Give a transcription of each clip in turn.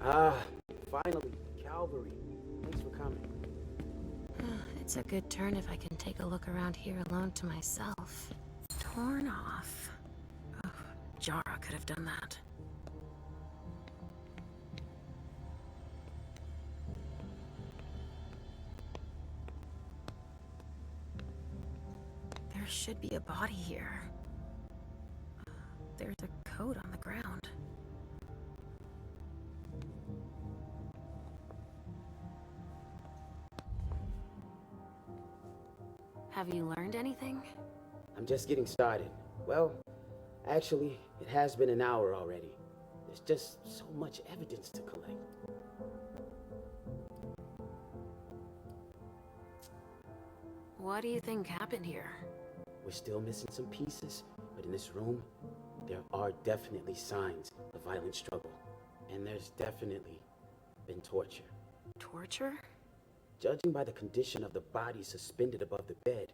Ah, finally, Calvary. Thanks for coming. It's a good turn if I can take a look around here alone to myself. Torn off. Oh, Jara could have done that. There should be a body here. There's a coat on the ground. Have you learned anything? I'm just getting started. Well, actually, it has been an hour already. There's just so much evidence to collect. What do you think happened here? We're still missing some pieces, but in this room, there are definitely signs of violent struggle. And there's definitely been torture. Torture? Judging by the condition of the body suspended above the bed,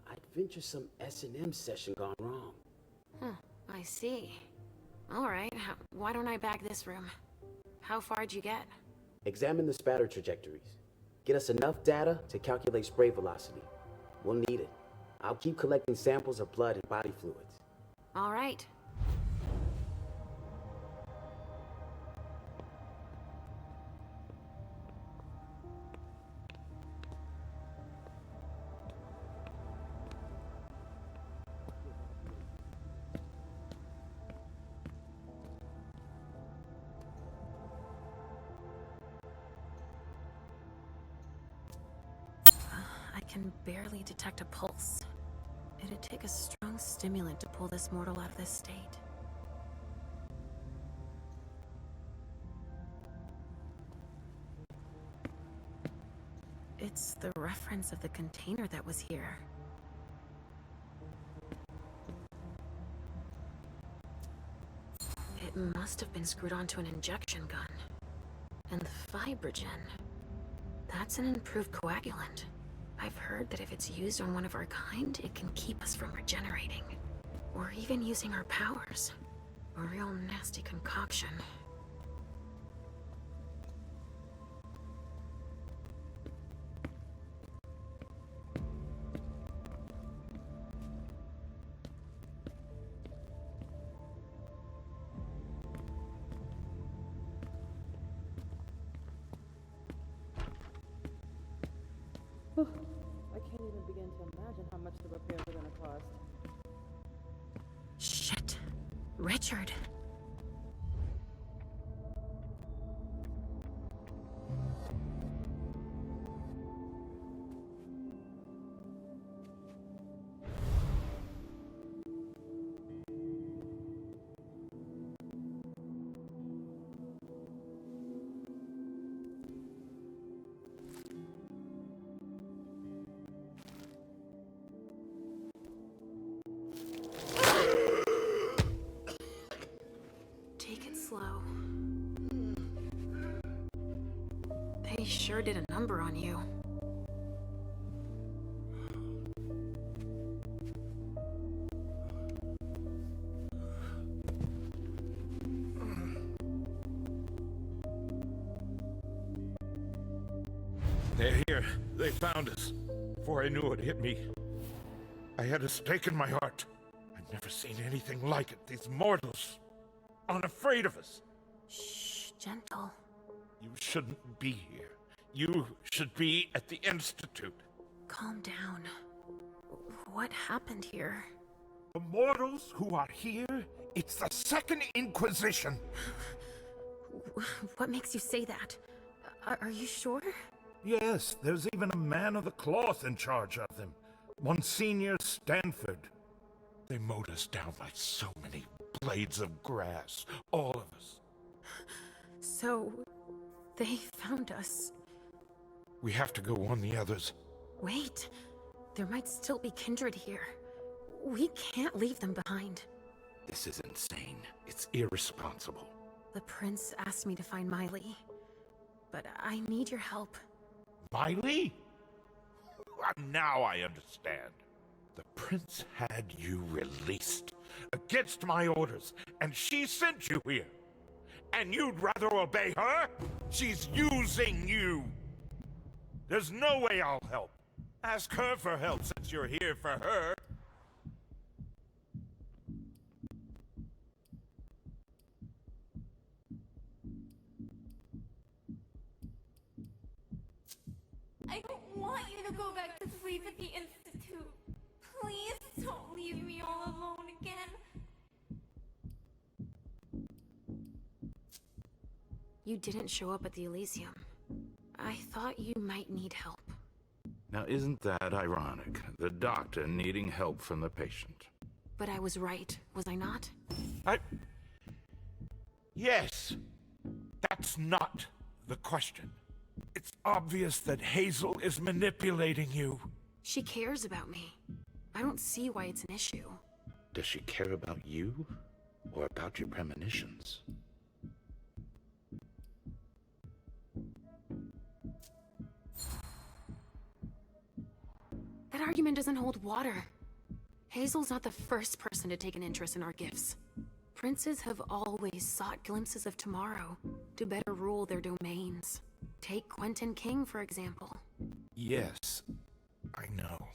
I'd venture some S&M session gone wrong. I see. Alright, why don't I bag this room? How far'd you get? Examine the spatter trajectories. Get us enough data to calculate spray velocity. We'll need it. I'll keep collecting samples of blood and body fluids. Alright. I can barely detect a pulse. It'd take a strong stimulant to pull this mortal out of this state. It's the reference of the container that was here. It must have been screwed onto an injection gun. And the fibrogen. That's an improved coagulant. I've heard that if it's used on one of our kind, it can keep us from regenerating. Or even using our powers. A real nasty concoction. I can't even begin to imagine how much the repairs are gonna cost. Shit. Richard. Slow. They sure did a number on you. They're here. They found us. Before I knew it hit me, I had a stake in my heart. I've never seen anything like it. These mortals. Unafraid of us. Shh, gentle. You shouldn't be here. You should be at the Institute. Calm down. What happened here? The mortals who are here, it's the Second Inquisition. What makes you say that? Are you sure? Yes, there's even a man of the cloth in charge of them. Monsignor Stanford. They mowed us down like so many blades of grass, all of us. So, they found us. We have to go warn the others. Wait, there might still be kindred here. We can't leave them behind. This is insane. It's irresponsible. The prince asked me to find Miley, but I need your help. Miley? Now I understand. The prince had you released against my orders, and she sent you here. And you'd rather obey her? She's using you! There's no way I'll help. Ask her for help since you're here for her. I don't want you to go back to sleep at the Institute. Please don't leave me all alone again. You didn't show up at the Elysium. I thought you might need help. Now isn't that ironic? The doctor needing help from the patient. But I was right, was I not? Yes. That's not the question. It's obvious that Hazel is manipulating you. She cares about me. I don't see why it's an issue. Does she care about you? Or about your premonitions? That argument doesn't hold water. Hazel's not the first person to take an interest in our gifts. Princes have always sought glimpses of tomorrow to better rule their domains. Take Quentin King, for example. Yes, I know.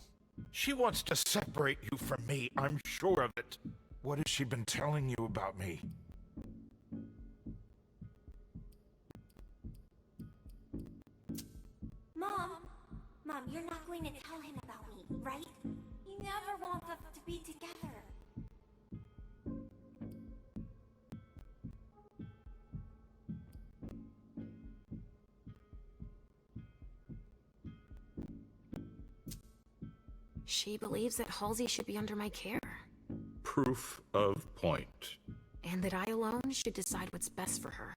She wants to separate you from me, I'm sure of it. What has she been telling you about me? Mom, you're not going to tell him about me, right? He never wants us to be together. She believes that Halsey should be under my care. Proof of point. And that I alone should decide what's best for her.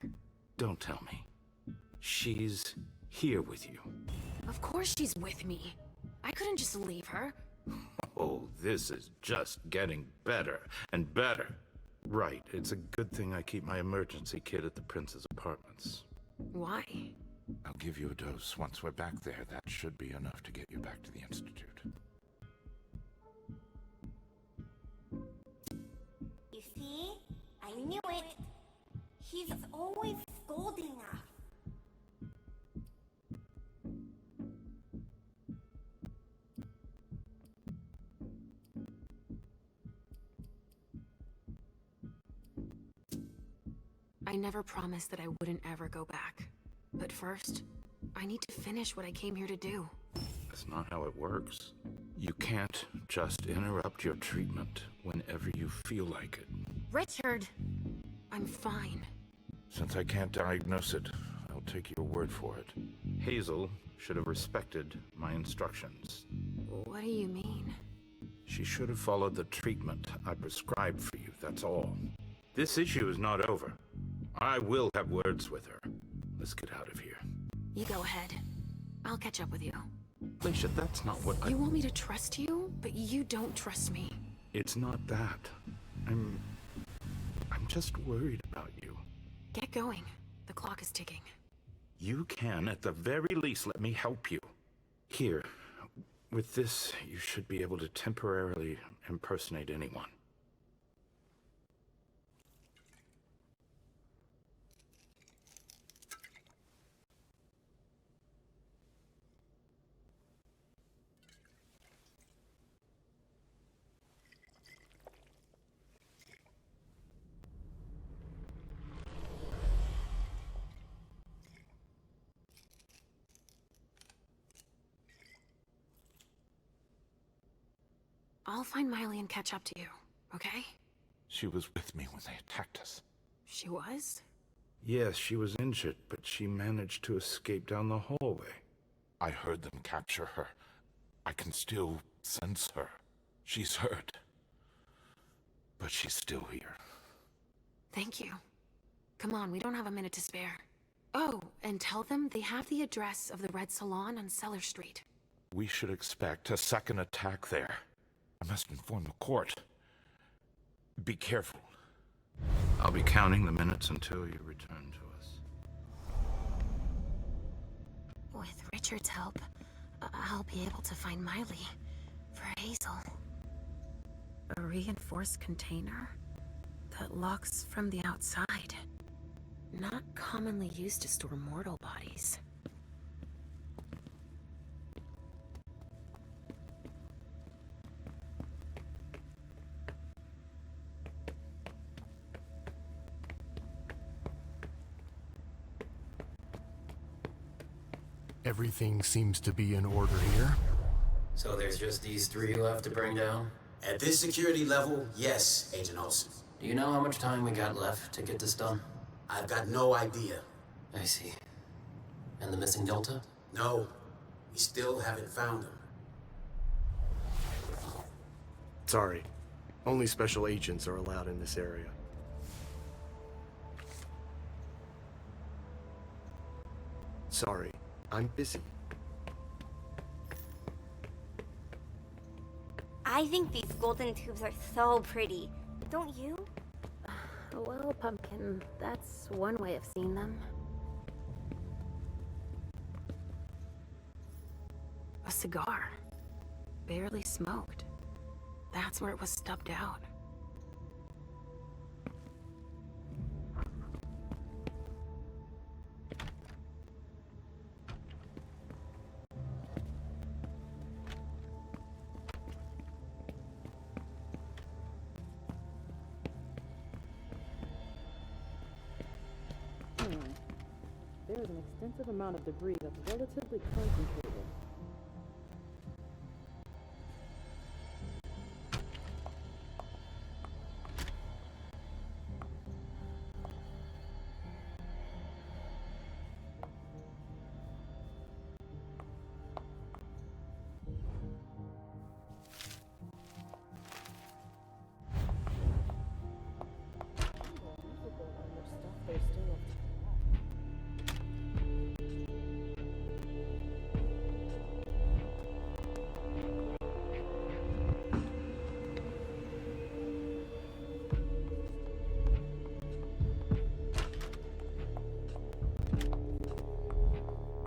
Don't tell me. She's here with you. Of course she's with me. I couldn't just leave her. Oh, this is just getting better and better. Right, it's a good thing I keep my emergency kit at the prince's apartments. Why? I'll give you a dose. Once we're back there, that should be enough to get you back to the Institute. You see? I knew it. He's always scolding us. I never promised that I wouldn't ever go back. But first, I need to finish what I came here to do. That's not how it works. You can't just interrupt your treatment whenever you feel like it. Richard! I'm fine. Since I can't diagnose it, I'll take your word for it. Hazel should have respected my instructions. What do you mean? She should have followed the treatment I prescribed for you, that's all. This issue is not over. I will have words with her. Let's get out of here. You go ahead. I'll catch up with you. Leisha, that's not what You want me to trust you, but you don't trust me. It's not that. I'm just worried about you. Get going. The clock is ticking. You can, at the very least, let me help you. Here, with this, you should be able to temporarily impersonate anyone. I'll find Miley and catch up to you, okay? She was with me when they attacked us. She was? Yes, she was injured, but she managed to escape down the hallway. I heard them capture her. I can still sense her. She's hurt. But she's still here. Thank you. Come on, we don't have a minute to spare. Oh, and tell them they have the address of the Red Salon on Cellar Street. We should expect a second attack there. I must inform the court. Be careful. I'll be counting the minutes until you return to us. With Richard's help, I'll be able to find Miley for Hazel. A reinforced container that locks from the outside. Not commonly used to store mortal bodies. Everything seems to be in order here. So there's just these three left to bring down? At this security level, yes, Agent Olsen. Do you know how much time we got left to get this done? I've got no idea. I see. And the missing Delta? No, we still haven't found him. Sorry. Only special agents are allowed in this area. Sorry, I'm busy. I think these golden tubes are so pretty. Don't you? Well, Pumpkin, that's one way of seeing them. A cigar. Barely smoked. That's where it was stubbed out. There is an extensive amount of debris that's relatively concentrated.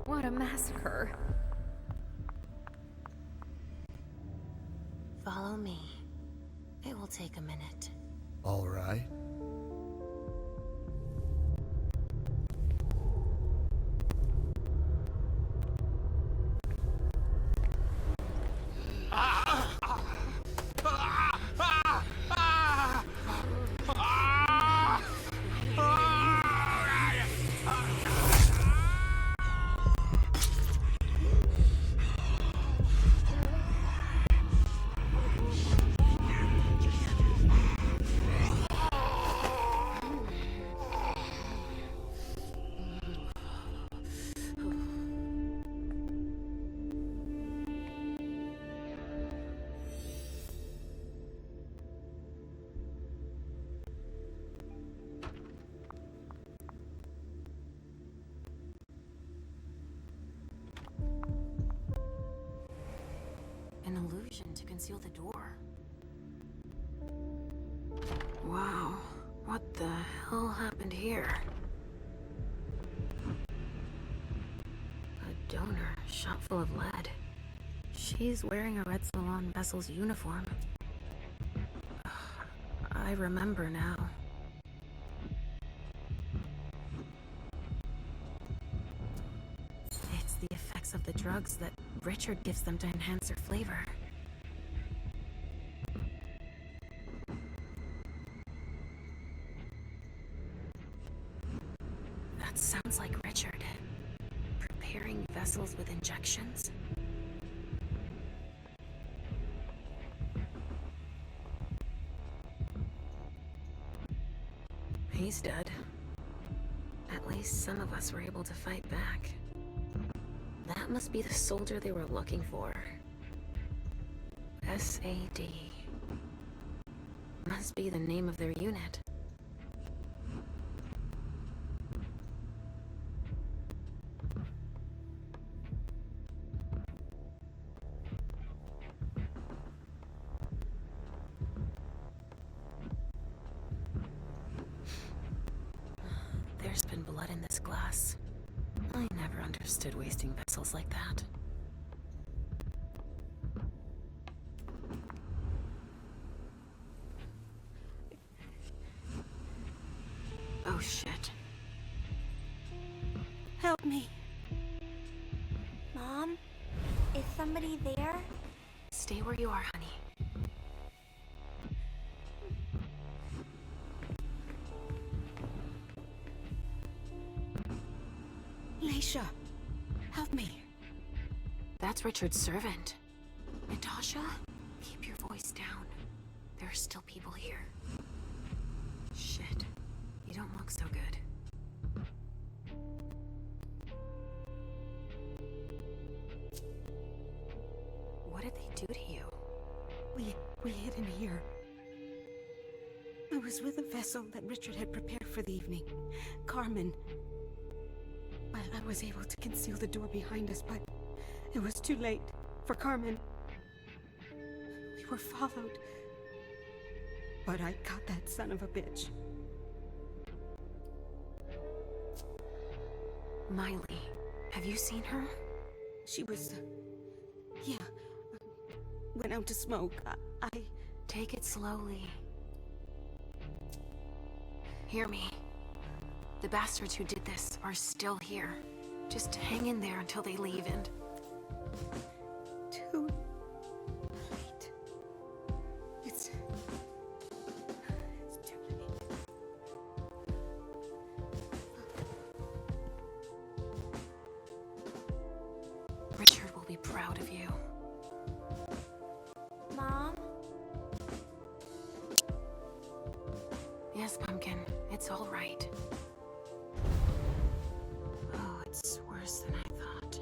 What a massacre. Follow me. It will take a minute. All right. An illusion to conceal the door. Wow, what the hell happened here? A donor shot full of lead. She's wearing a Red Salon vessel's uniform. I remember now. It's the effects of the drugs that Richard gives them to enhance their flavor. That sounds like Richard. Preparing vessels with injections? He's dead. At least some of us were able to fight back. That must be the soldier they were looking for. SAD. Must be the name of their unit. There's been blood in this glass. I never understood wasting vessels like that. Oh shit. somebody there? Stay where you are, honey. Leisha, help me. That's Richard's servant. Natasha, keep your voice down. There are still people here. Shit. You don't look so good. What did they do to you? We hid in here. I was with a vessel that Richard had prepared for the evening. Carmen. Well, I was able to conceal the door behind us, but it was too late for Carmen. We were followed. But I got that son of a bitch. Miley, have you seen her? She was... yeah. Went out to smoke. I... Take it slowly. Hear me. The bastards who did this are still here. Just hang in there until they leave and... Too late. It's too late. Richard will be proud of you. Mom? Yes, Pumpkin. It's all right. Oh, it's worse than I thought.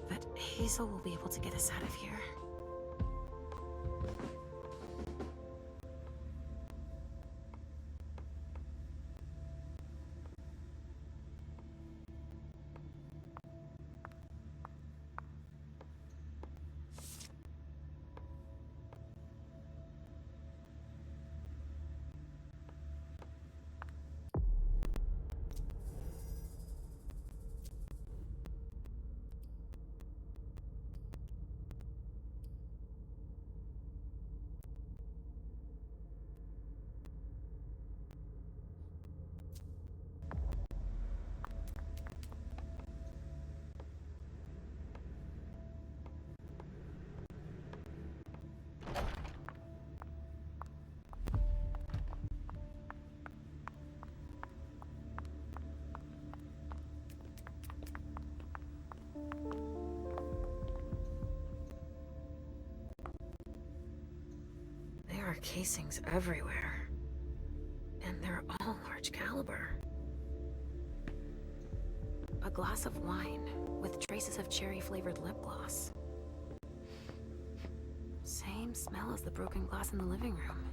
But Hazel will be able to get us out of here. There are casings everywhere. And they're all large caliber. A glass of wine with traces of cherry-flavored lip gloss. Same smell as the broken glass in the living room.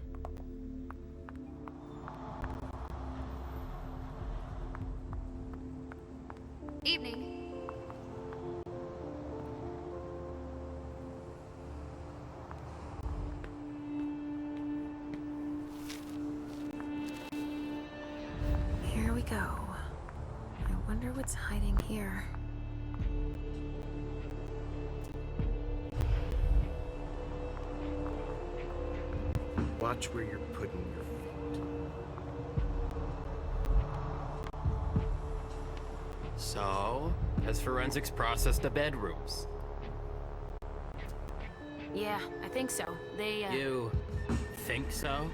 Evening. Here we go. I wonder what's hiding here. Watch where you're putting your feet. So, has forensics processed the bedrooms? Yeah, I think so. They, You think so?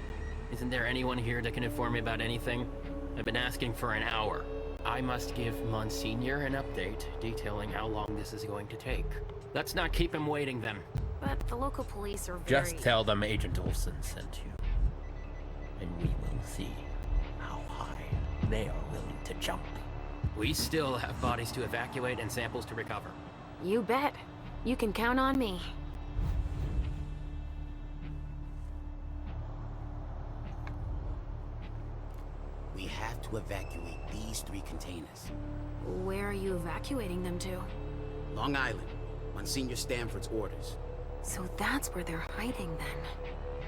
Isn't there anyone here that can inform me about anything? I've been asking for an hour. I must give Monsignor an update detailing how long this is going to take. Let's not keep him waiting then. But the local police are very... Just tell them Agent Olsen sent you. And we will see how high they are willing to jump. We still have bodies to evacuate and samples to recover. You bet. You can count on me. We have to evacuate these 3 containers. Where are you evacuating them to? Long Island, Monsignor Stanford's orders. So that's where they're hiding then.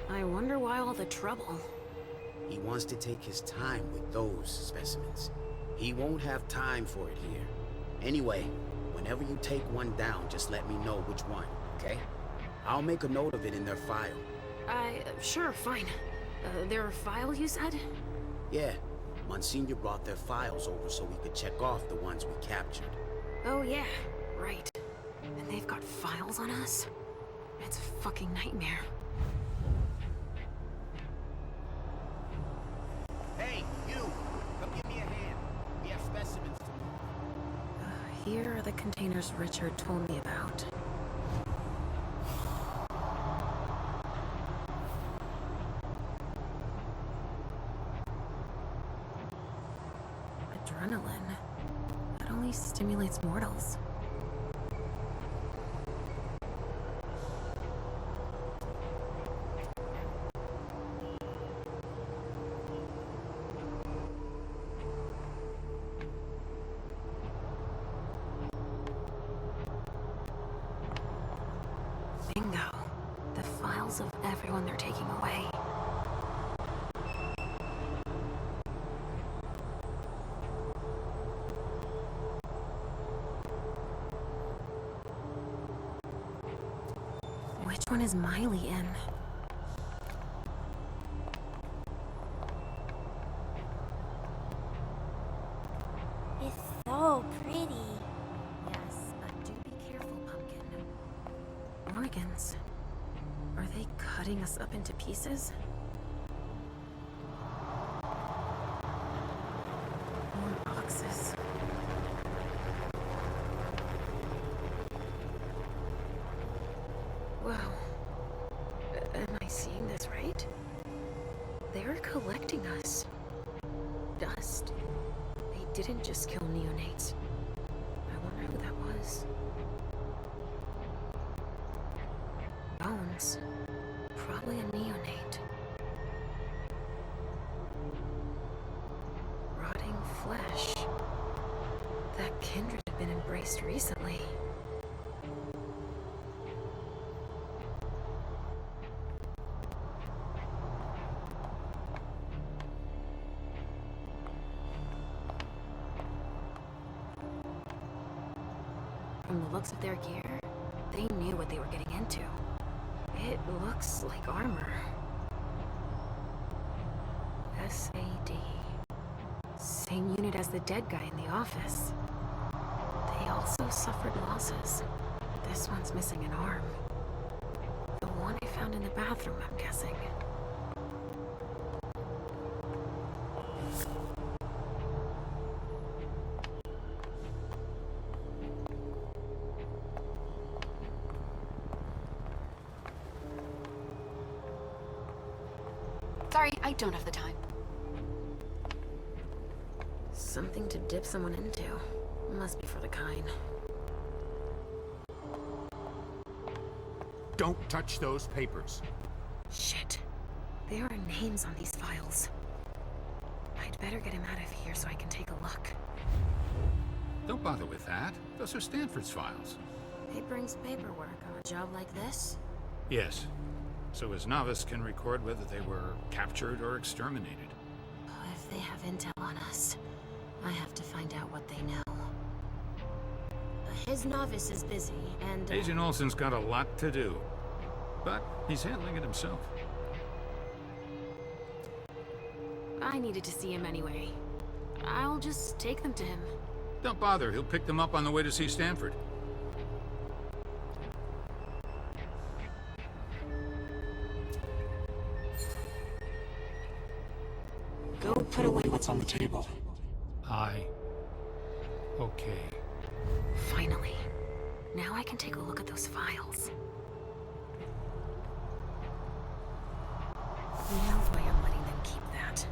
I wonder why all the trouble. He wants to take his time with those specimens. He won't have time for it here. Anyway, whenever you take one down, just let me know which one, okay? I'll make a note of it in their file. Sure, fine. Their file, you said? Yeah, Monsignor brought their files over so we could check off the ones we captured. Oh yeah, right. And they've got files on us? It's a fucking nightmare. Hey, you! Come give me a hand. We have specimens to move. Here are the containers Richard told me about. Adrenaline. That only stimulates mortals. Bingo. The files of everyone they're taking away. Which one is Miley in? It's so pretty. Yes, but do be careful, Pumpkin. Organs. Are they cutting us up into pieces? More boxes. Wow. Am I seeing this right? They're collecting us. Dust. They didn't just kill neonates. I wonder who that was. Bones. Probably a neonate. Rotting flesh. That kindred had been embraced recently. From the looks of their gear, they knew what they were getting into. It looks like armor. SAD. Same unit as the dead guy in the office. They also suffered losses. This one's missing an arm. The one I found in the bathroom, I'm guessing. Sorry, I don't have the time. Something to dip someone into. Must be for the kind. Don't touch those papers. Shit. There are names on these files. I'd better get him out of here so I can take a look. Don't bother with that. Those are Stanford's files. It brings paperwork on a job like this? Yes. So his novice can record whether they were captured or exterminated. If they have intel on us, I have to find out what they know. His novice is busy, and... Agent Olsen's got a lot to do. But he's handling it himself. I needed to see him anyway. I'll just take them to him. Don't bother, he'll pick them up on the way to see Stanford. Go put away what's on the table. Okay. Finally. Now I can take a look at those files. No way I'm letting them keep that.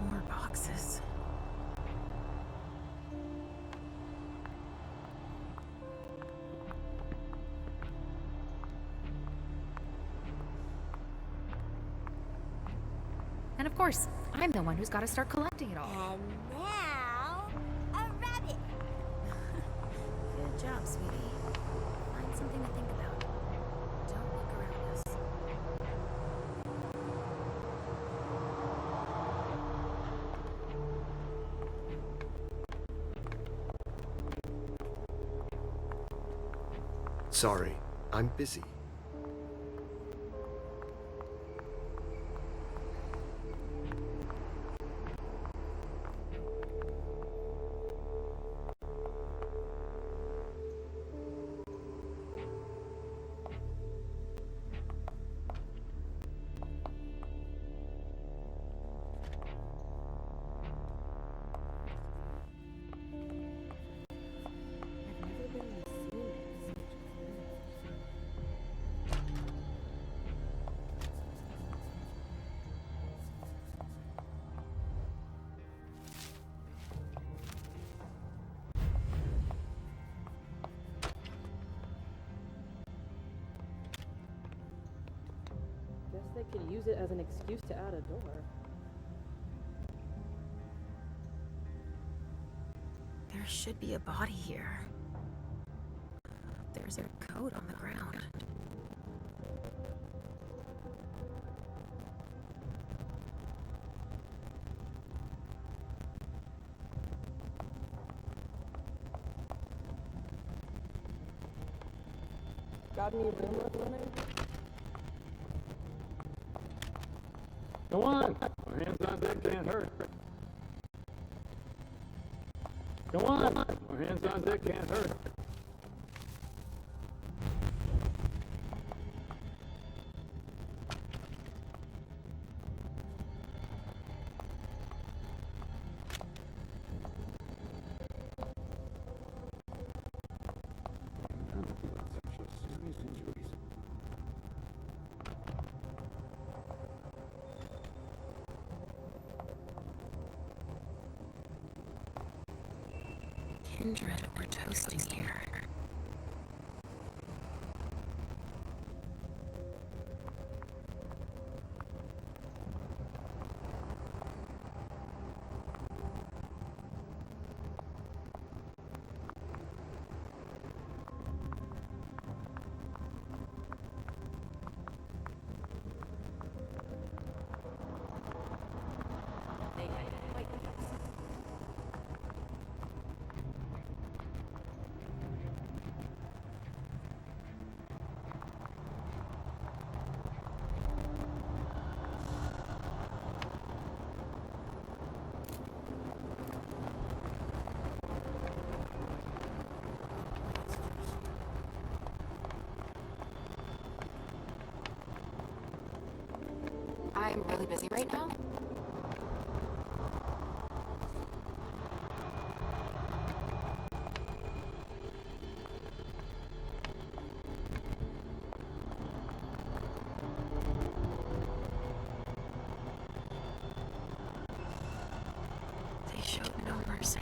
More boxes. And of course, I'm the one who's got to start collecting it all. And now, a rabbit. Good job, sweetie. Find something to think about. Don't look around us. Sorry, I'm busy. could use it as an excuse to add a door. There should be a body here. There's a coat on the ground. Got any rumors running? Go on! Our hands on deck can't hurt. Go on! Our hands on deck can't hurt. Kindred were toasting here. I'm really busy right now. They showed no mercy.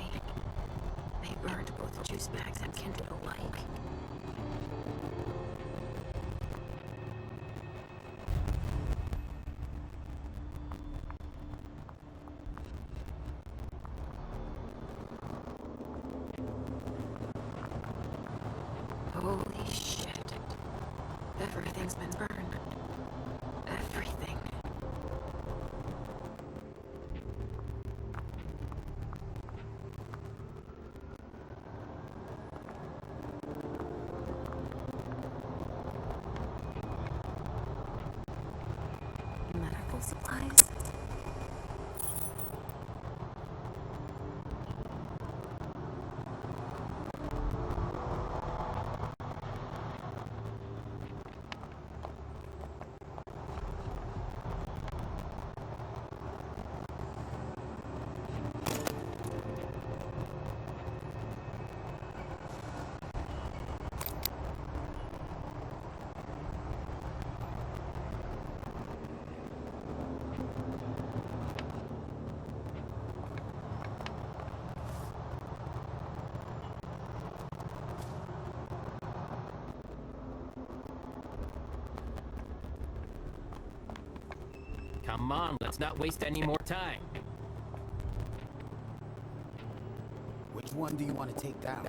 They burned both juice bags and kindred alike. Holy shit. Everything's been burned. Everything. Medical supplies? Come on, let's not waste any more time. Which one do you want to take down?